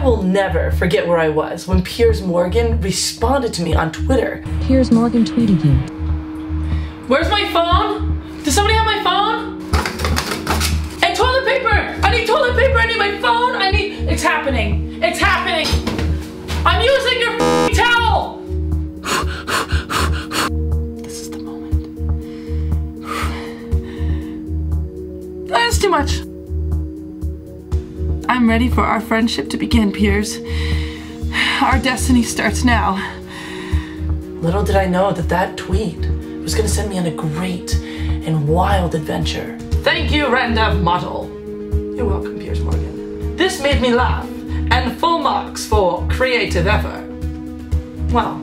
will never forget where I was when Piers Morgan responded to me on Twitter. Piers Morgan tweeted you. Where's my phone? Does somebody have my phone? And toilet paper! I need toilet paper, I need my phone, it's happening. It's happening. I'm using your towel! This is the moment. That's too much. I'm ready for our friendship to begin, Piers. Our destiny starts now. Little did I know that tweet was gonna send me on a great and wild adventure. Thank you, random model. You're welcome, Piers Morgan. This made me laugh, and full marks for creative effort. Well,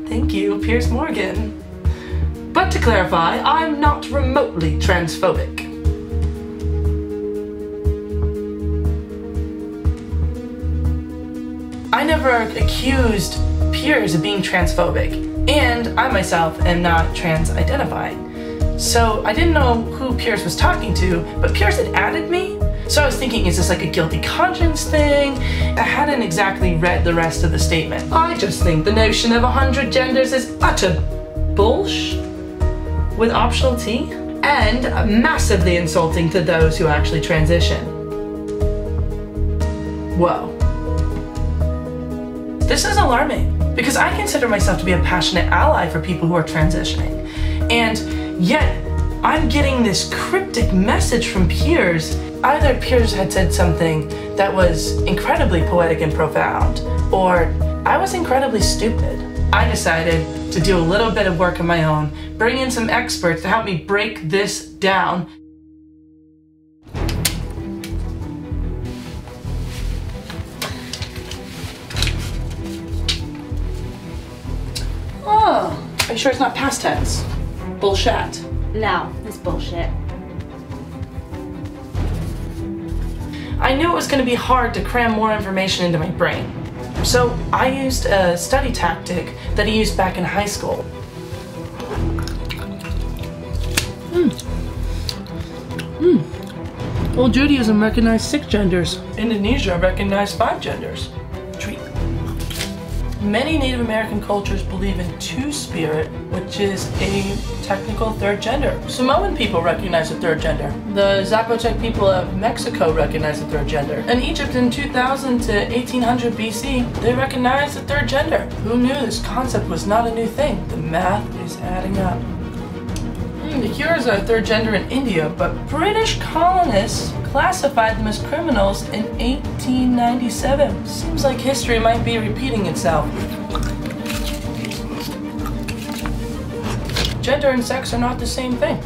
thank you, Piers Morgan. But to clarify, I'm not remotely transphobic. I never accused Piers of being transphobic, and I myself am not trans-identifying. So I didn't know who Piers was talking to, but Piers had added me. So I was thinking, is this like a guilty conscience thing? I hadn't exactly read the rest of the statement. I just think the notion of 100 genders is utter bullshit with optional T, and massively insulting to those who actually transition. Whoa. This is alarming, because I consider myself to be a passionate ally for people who are transitioning. And yet, I'm getting this cryptic message from Piers. Either Piers had said something that was incredibly poetic and profound, or I was incredibly stupid. I decided to do a little bit of work of my own, bring in some experts to help me break this down. Oh, are you sure it's not past tense? Bullshit. No, it's bullshit. I knew it was going to be hard to cram more information into my brain. So I used a study tactic that he used back in high school. Well, Judaism recognized 6 genders. Indonesia recognized 5 genders. Treat. Many Native American cultures believe in Two-Spirit, which is a technical 3rd gender. Samoan people recognize a 3rd gender. The Zapotec people of Mexico recognize a 3rd gender. In Egypt in 2000 to 1800 BC, they recognized a 3rd gender. Who knew this concept was not a new thing? The math is adding up. The Hurons are a 3rd gender in India, but British colonists classified them as criminals in 1897. Seems like history might be repeating itself. Gender and sex are not the same thing.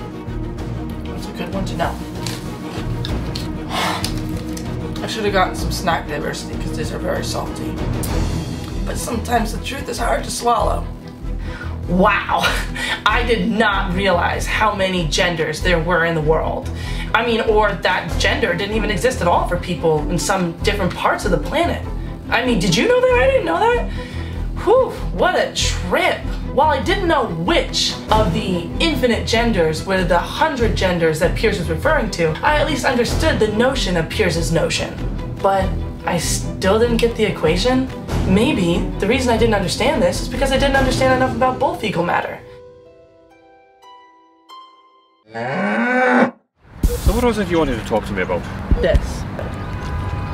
That's a good one to know. I should have gotten some snack diversity because these are very salty. But sometimes the truth is hard to swallow. Wow, I did not realize how many genders there were in the world. I mean, or that gender didn't even exist at all for people in some different parts of the planet. I mean, did you know that? I didn't know that. Whew, what a trip. While I didn't know which of the infinite genders were the 100 genders that Piers was referring to, I at least understood the notion of Piers's notion. But I still didn't get the equation. Maybe the reason I didn't understand this is because I didn't understand enough about bull fecal matter. So what was it you wanted to talk to me about? This.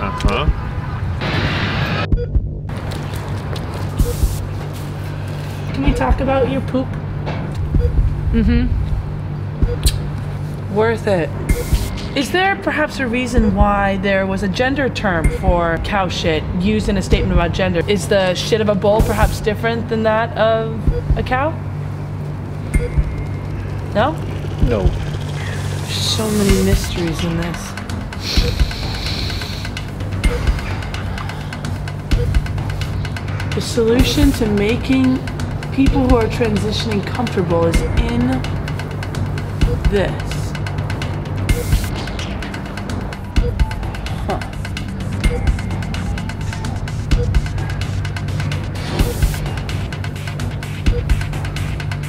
Uh-huh. Can we talk about your poop? Worth it. Is there perhaps a reason why there was a gender term for cow shit used in a statement about gender? Is the shit of a bull perhaps different than that of a cow? No? No. There's so many mysteries in this. The solution to making people who are transitioning comfortable is in this.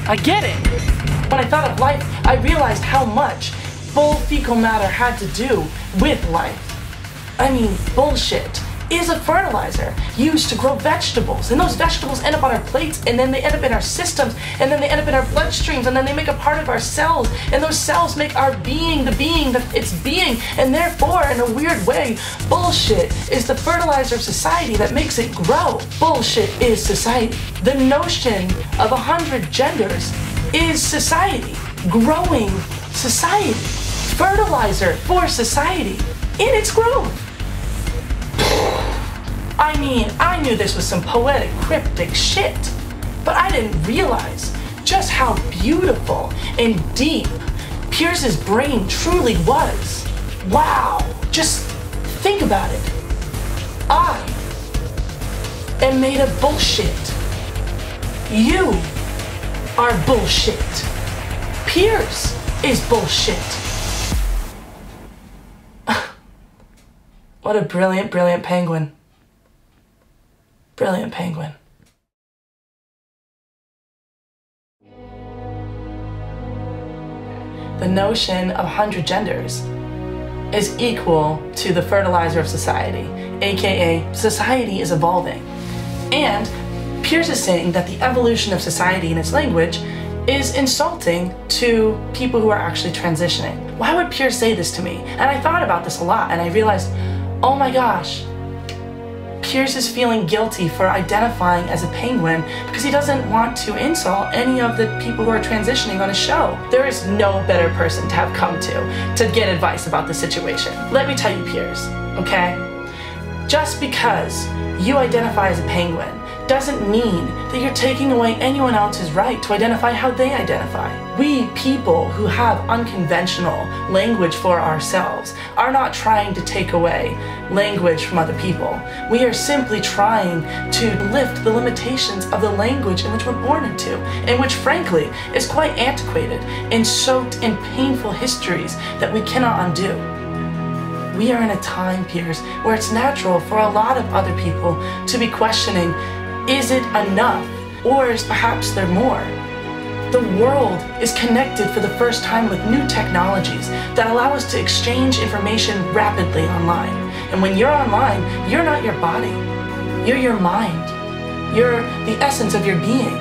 I get it! When I thought of life, I realized how much bull fecal matter had to do with life. I mean, bullshit is a fertilizer used to grow vegetables. And those vegetables end up on our plates, and then they end up in our systems, and then they end up in our bloodstreams, and then they make a part of our cells, and those cells make our being the being that it's being. And therefore, in a weird way, bullshit is the fertilizer of society that makes it grow. Bullshit is society. The notion of 100 genders is society. Growing society. Fertilizer for society in its growth. I mean, I knew this was some poetic, cryptic shit, but I didn't realize just how beautiful and deep Piers's brain truly was. Wow, just think about it. I am made of bullshit. You are bullshit. Piers is bullshit. What a brilliant, brilliant penguin. Brilliant penguin. The notion of 100 genders is equal to the fertilizer of society, aka society is evolving. And Piers is saying that the evolution of society and its language is insulting to people who are actually transitioning. Why would Piers say this to me? And I thought about this a lot, and I realized, oh my gosh, Piers is feeling guilty for identifying as a penguin because he doesn't want to insult any of the people who are transitioning on his show. There is no better person to have come to get advice about the situation. Let me tell you, Piers, okay? Just because you identify as a penguin doesn't mean that you're taking away anyone else's right to identify how they identify. We people who have unconventional language for ourselves are not trying to take away language from other people. We are simply trying to lift the limitations of the language in which we're born into, and which frankly is quite antiquated and soaked in painful histories that we cannot undo. We are in a time, Piers, where it's natural for a lot of other people to be questioning, is it enough? Or is perhaps there more? The world is connected for the first time with new technologies that allow us to exchange information rapidly online. And when you're online, you're not your body. You're your mind. You're the essence of your being.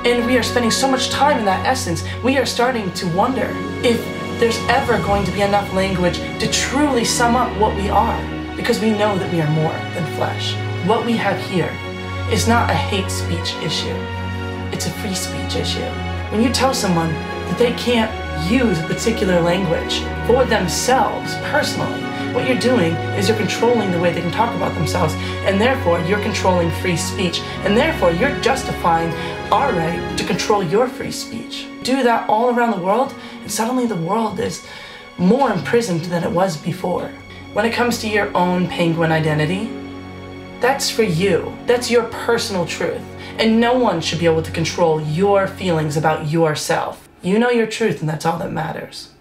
And we are spending so much time in that essence, we are starting to wonder if there's ever going to be enough language to truly sum up what we are, because we know that we are more than flesh. What we have here is not a hate speech issue. It's a free speech issue. When you tell someone that they can't use a particular language for themselves personally, what you're doing is you're controlling the way they can talk about themselves, and therefore you're controlling free speech, and therefore you're justifying our right to control your free speech. Do that all around the world, and suddenly the world is more imprisoned than it was before. When it comes to your own penguin identity, that's for you. That's your personal truth. And no one should be able to control your feelings about yourself. You know your truth, and that's all that matters.